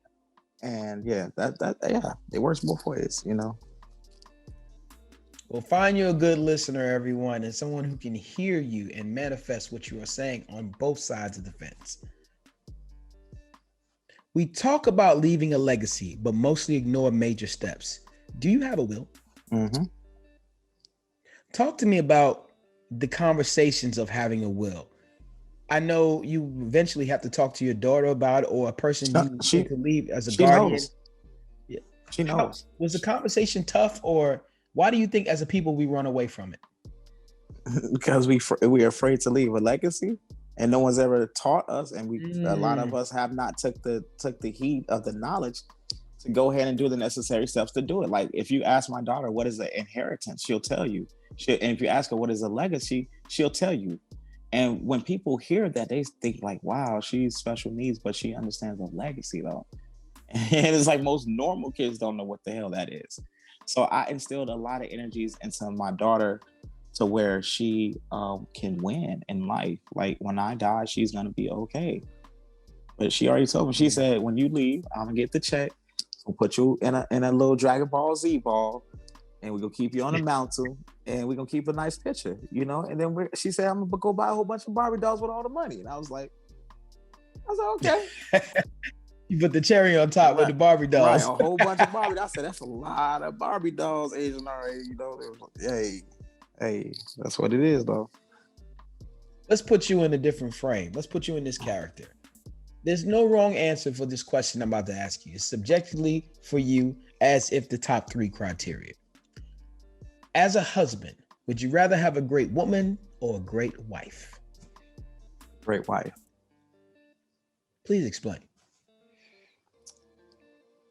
And yeah, that it works both ways, you know. Well, find you a good listener, everyone, and someone who can hear you and manifest what you are saying on both sides of the fence. We talk about leaving a legacy, but mostly ignore major steps. Do you have a will? Mm-hmm. Talk to me about the conversations of having a will. I know you eventually have to talk to your daughter about it, or a person you to leave as a guardian. Knows. Yeah. She knows. Was the conversation tough, or why do you think as a people we run away from it? Because we are afraid to leave a legacy, and no one's ever taught us, and a lot of us have not took the heat of the knowledge to go ahead and do the necessary steps to do it. Like, if you ask my daughter what is an inheritance, she'll tell you. And if you ask her what is a legacy, she'll tell you. And when people hear that, they think like, wow, she's special needs, but she understands the legacy though. And it's like most normal kids don't know what the hell that is. So I instilled a lot of energies into my daughter to where she can win in life. Like, when I die, she's gonna be okay. But she already told me, she said, when you leave, I'm gonna get the check. We'll put you in a little Dragon Ball Z ball, and we're gonna keep you on a mountain, and we're gonna keep a nice picture, you know. And then she said, I'm gonna go buy a whole bunch of Barbie dolls with all the money. And I was like, okay. You put the cherry on top with the Barbie dolls. Right, a whole bunch of Barbie. I said, that's a lot of Barbie dolls, Asian RA, you know. Hey, that's what it is though. Let's put you in a different frame. Let's put you in this character. There's no wrong answer for this question I'm about to ask you. It's subjectively for you, as if the top 3 criteria. As a husband, would you rather have a great woman or a great wife? Great wife. Please explain.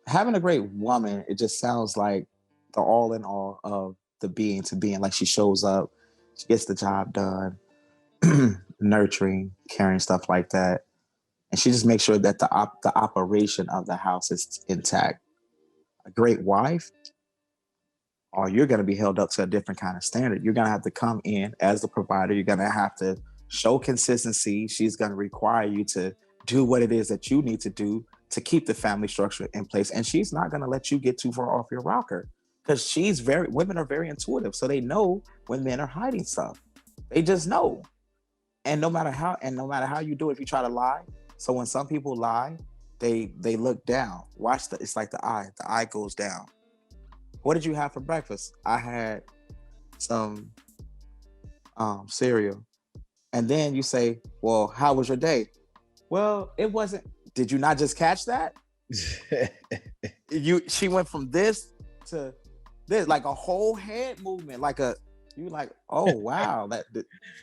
Having a great woman, it just sounds like the all in all of the being to being. Like, she shows up, she gets the job done, nurturing, caring, stuff like that. And she just makes sure that the operation of the house is intact. A great wife, or you're going to be held up to a different kind of standard. You're going to have to come in as the provider. You're going to have to show consistency. She's going to require you to do what it is that you need to do to keep the family structure in place. And she's not going to let you get too far off your rocker, because women are very intuitive. So they know when men are hiding stuff. They just know. And no matter how you do it, if you try to lie. So when some people lie, they look down. It's like the eye goes down. What did you have for breakfast? I had some cereal. And then you say, well, how was your day? Well, it wasn't. Did you not just catch that? She went from this to this, like a whole head movement, you like, oh wow,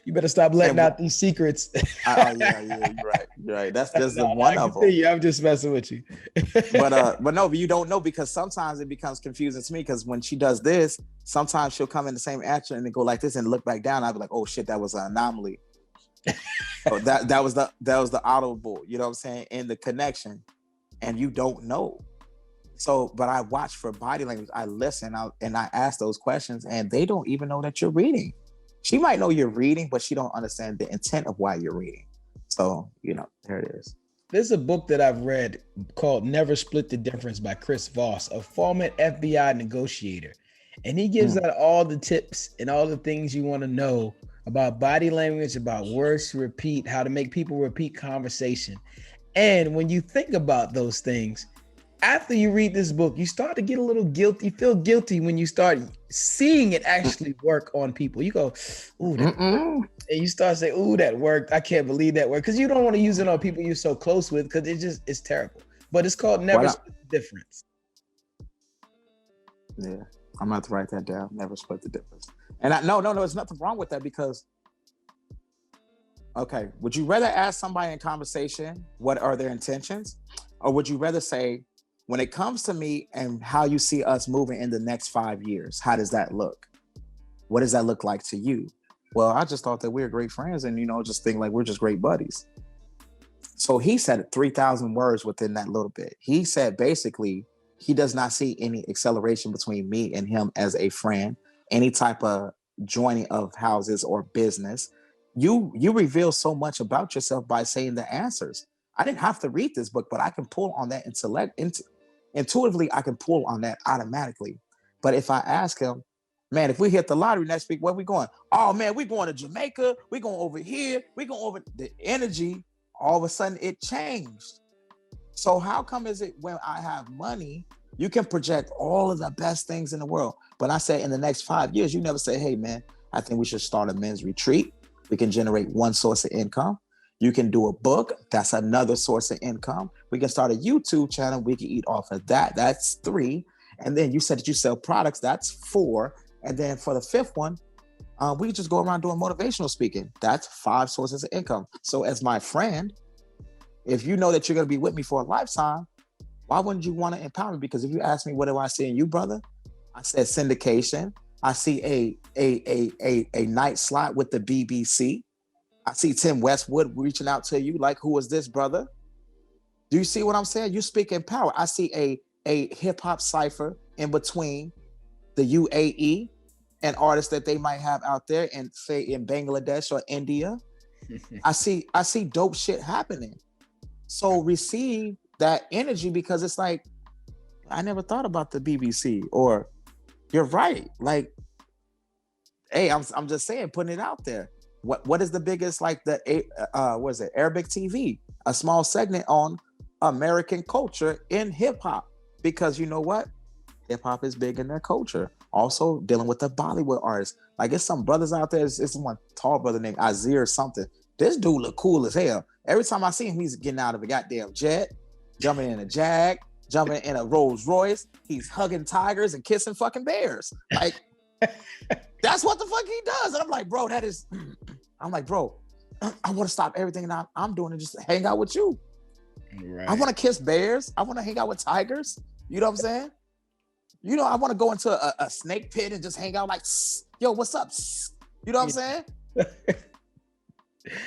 you better stop letting out these secrets. Oh yeah, you're right. That's just one of them. I'm just messing with you. but no, but you don't know, because sometimes it becomes confusing to me, because when she does this, sometimes she'll come in the same answer and then go like this and look back down. I'll be like, oh shit, that was an anomaly. So that was the audible, you know what I'm saying, in the connection, and you don't know. So, but I watch for body language. I listen out and I ask those questions, and they don't even know that you're reading. She might know you're reading, but she don't understand the intent of why you're reading. So, there it is. There's a book that I've read called Never Split the Difference by Chris Voss, a former FBI negotiator. And he gives out all the tips and all the things you want to know about body language, about words to repeat, how to make people repeat conversation. And when you think about those things, after you read this book, you start to get a little guilty, feel guilty when you start seeing it actually work on people. You go, ooh, and you start saying, ooh, that worked. I can't believe that worked. Because you don't want to use it on people you're so close with, because it's terrible. But it's called Never Split the Difference. Yeah, I'm going to have to write that down. Never split the difference. And no, there's nothing wrong with that, because, okay, would you rather ask somebody in conversation, what are their intentions? Or would you rather say, when it comes to me and how you see us moving in the next 5 years, how does that look? What does that look like to you? Well, I just thought that we were great friends and, just think like we're just great buddies. So he said 3,000 words within that little bit. He said, basically, he does not see any acceleration between me and him as a friend, any type of joining of houses or business. You reveal so much about yourself by saying the answers. I didn't have to read this book, but I can pull on that intuitively. I can pull on that automatically. But if I ask him, man, if we hit the lottery next week, where we going? Oh man, we going to Jamaica. We going over here. We going over. The energy, all of a sudden it changed. So how come is it when I have money, you can project all of the best things in the world, but I say in the next 5 years, you never say, hey man, I think we should start a men's retreat. We can generate one source of income. You can do a book. That's another source of income. We can start a YouTube channel. We can eat off of that. That's 3. And then you said that you sell products. That's 4. And then for the 5th one, we just go around doing motivational speaking. That's 5 sources of income. So as my friend, if you know that you're going to be with me for a lifetime, why wouldn't you want to empower me? Because if you ask me, what do I see in you, brother? I said syndication. I see a night slot with the BBC. I see Tim Westwood reaching out to you like, who is this, brother? Do you see what I'm saying? You speak in power. I see a hip hop cipher in between the UAE and artists that they might have out there and say in Bangladesh or India. I see dope shit happening. So receive that energy, because it's like, I never thought about the BBC, or you're right. Like, hey, I'm just saying, putting it out there. What is the biggest, like what is it? Arabic TV, a small segment on American culture in hip hop, because you know what? Hip hop is big in their culture. Also dealing with the Bollywood artists. Like, it's some brothers out there. It's one tall brother named Azir or something. This dude look cool as hell. Every time I see him, he's getting out of a goddamn jet, jumping in a Jag, jumping in a Rolls Royce. He's hugging tigers and kissing fucking bears. Like, that's what the fuck he does. And I'm like, bro, I want to stop everything that I'm doing and just hang out with you. Right. I want to kiss bears. I want to hang out with tigers. You know what I'm saying? I want to go into a snake pit and just hang out like, yo, what's up? You know what I'm saying?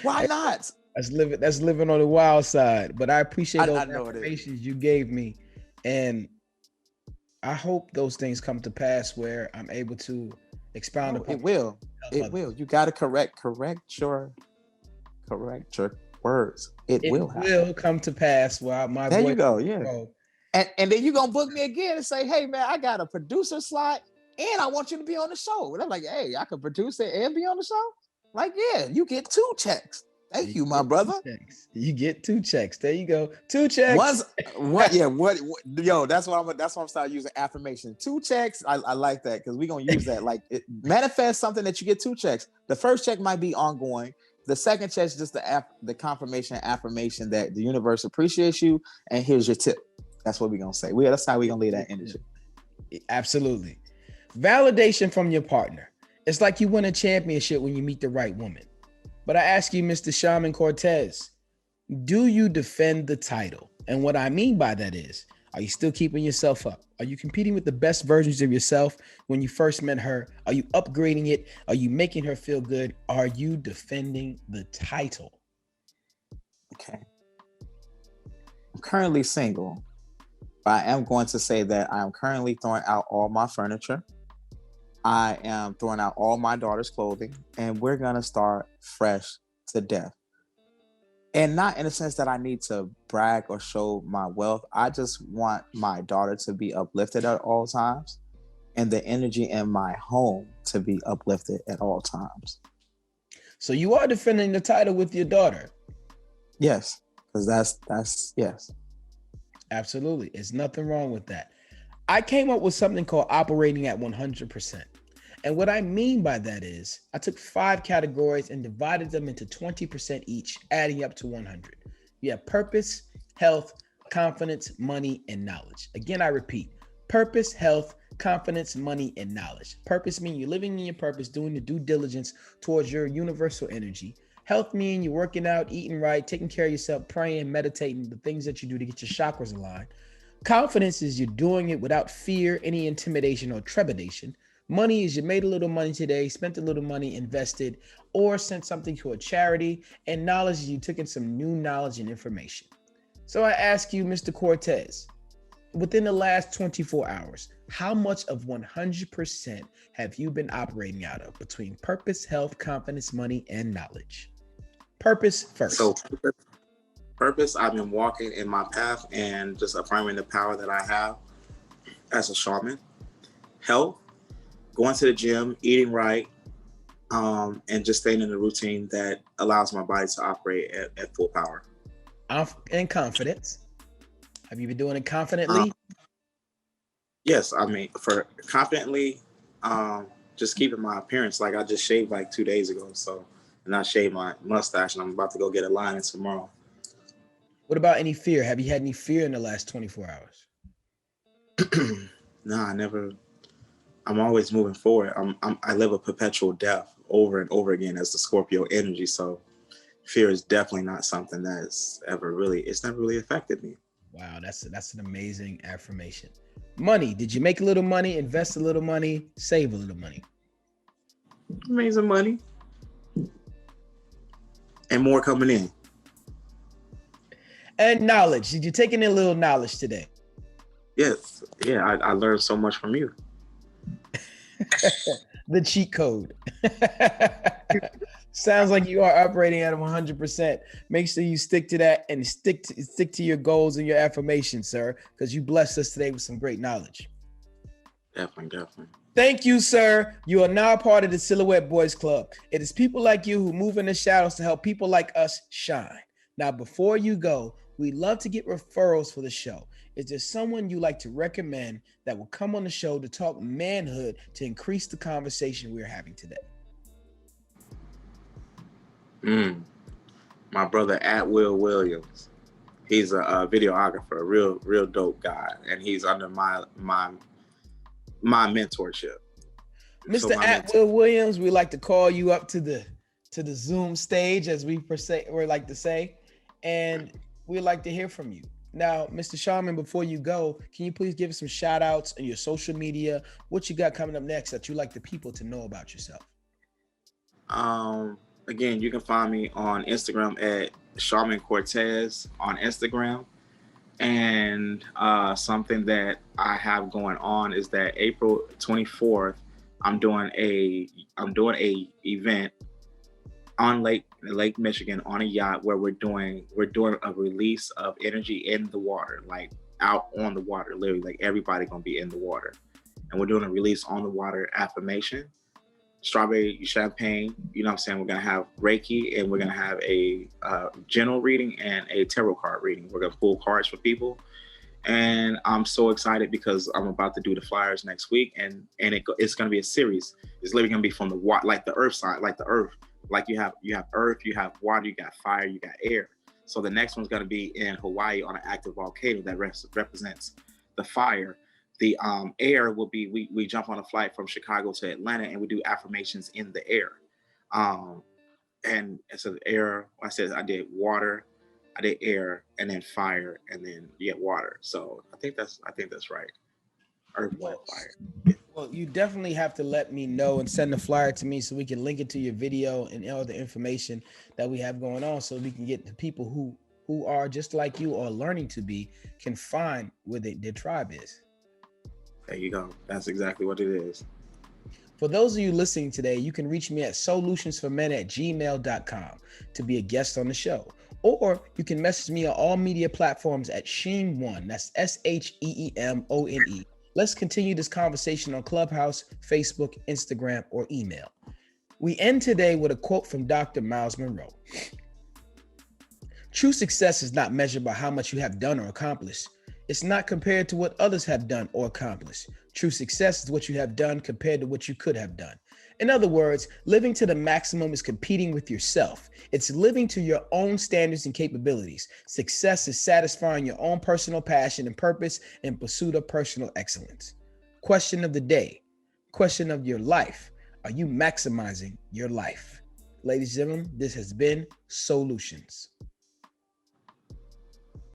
Why not? That's living on the wild side. But I appreciate those affirmations you gave me. And I hope those things come to pass where I'm able to expound upon. It will. You got to correct your Correct your words. It It will happen. will come to pass. While my There boy, you go. Yeah. oh, And then you're gonna book me again and say, hey man, I got a producer slot and I want you to be on the show. And I'm like, hey, I can produce it and be on the show. Like, yeah, you get 2 checks. Thank you, my get two brother. checks. You get 2 checks. There you go. 2 checks. Once what yeah, what yo, that's what I'm starting using affirmation. 2 checks. I like that because we're gonna use that. Like manifest something that you get 2 checks. The first check might be ongoing. The second check is just the confirmation affirmation that the universe appreciates you and here's your tip. That's what we're gonna say. That's how we're gonna leave that energy. Absolutely. Validation from your partner. It's like you win a championship when you meet the right woman. But I ask you, Mr. Shaman Cortez, do you defend the title? And what I mean by that is, are you still keeping yourself up? Are you competing with the best versions of yourself when you first met her? Are you upgrading it? Are you making her feel good? Are you defending the title? Okay. I'm currently single, but I am going to say that I am currently throwing out all my furniture. I am throwing out all my daughter's clothing, and we're going to start fresh to death. And not in a sense that I need to brag or show my wealth. I just want my daughter to be uplifted at all times and the energy in my home to be uplifted at all times. So you are defending the title with your daughter. Yes, because that's yes. Absolutely. There's nothing wrong with that. I came up with something called operating at 100%. And what I mean by that is I took 5 categories and divided them into 20% each, adding up to 100. You have purpose, health, confidence, money, and knowledge. Again, I repeat, purpose, health, confidence, money, and knowledge. Purpose means you're living in your purpose, doing the due diligence towards your universal energy. Health means you're working out, eating right, taking care of yourself, praying, meditating, the things that you do to get your chakras aligned. Confidence is you're doing it without fear, any intimidation, or trepidation. Money is you made a little money today, spent a little money, invested, or sent something to a charity. And knowledge is you took in some new knowledge and information. So I ask you, Mr. Cortez, within the last 24 hours, how much of 100% have you been operating out of between purpose, health, confidence, money, and knowledge? Purpose first. So purpose, I've been walking in my path and just affirming the power that I have as a shaman. Health, going to the gym, eating right, and just staying in a routine that allows my body to operate at full power. And confidence. Have you been doing it confidently? Yes, I mean, for confidently, just keeping my appearance. Like I just shaved like 2 days ago, and I shaved my mustache, and I'm about to go get a line tomorrow. What about any fear? Have you had any fear in the last 24 hours? No, I never. I'm always moving forward. I live a perpetual death over and over again as the Scorpio energy. So fear is definitely not something it's never really affected me. Wow, that's an amazing affirmation. Money. Did you make a little money, invest a little money, save a little money? Amazing money. And more coming in. And knowledge. Did you take in a little knowledge today? Yes. Yeah, I learned so much from you. The cheat code. Sounds like you are operating at 100%. Make sure you stick to that and stick to your goals and your affirmations, sir, because you blessed us today with some great knowledge. Definitely. Thank you, sir. You are now part of the Silhouette Boys Club. It is people like you who move in the shadows to help people like us shine. Now, before you go, we love to get referrals for the show. Is there someone you like to recommend that will come on the show to talk manhood to increase the conversation we're having today? My brother Atwill Williams. He's a videographer, a real dope guy, and he's under my mentorship. Mr. Atwill Williams, we like to call you up to the Zoom stage, as we like to say, and we'd like to hear from you. Now, Mr. Shaman, before you go, can you please give us some shout outs on your social media? What you got coming up next that you like the people to know about yourself? Again, you can find me on Instagram at Shaman Cortez on Instagram. And something that I have going on is that April 24th, I'm doing a event on Lake Michigan on a yacht where we're doing a release of energy in the water, like out on the water, literally, like everybody gonna be in the water, and we're doing a release on the water affirmation, strawberry champagne. You know what I'm saying? We're gonna have Reiki, and we're gonna have a general reading and a tarot card reading. We're gonna pull cards for people, and I'm so excited because I'm about to do the flyers next week, and it's gonna be a series. It's literally gonna be from the water, like the earth side, like the earth. Like you have earth, you have water, you got fire, you got air. So the next one's going to be in Hawaii on an active volcano that represents the fire. The air will be, we jump on a flight from Chicago to Atlanta, and we do affirmations in the air. And so the air, I said I did water, I did air, and then fire, and then water. So I think that's right. Earth, water, fire. Well, you definitely have to let me know and send the flyer to me so we can link it to your video and all the information that we have going on, so we can get the people who are just like you or learning to be can find where their tribe is. There you go. That's exactly what it is. For those of you listening today, you can reach me at SOULutionsformen@gmail.com to be a guest on the show. Or you can message me on all media platforms at Sheem1. That's SHEEMONE. Let's continue this conversation on Clubhouse, Facebook, Instagram, or email. We end today with a quote from Dr. Miles Monroe. True success is not measured by how much you have done or accomplished. It's not compared to what others have done or accomplished. True success is what you have done compared to what you could have done. In other words, living to the maximum is competing with yourself. It's living to your own standards and capabilities. Success is satisfying your own personal passion and purpose in pursuit of personal excellence. Question of the day, question of your life. Are you maximizing your life? Ladies and gentlemen, this has been SOULutions.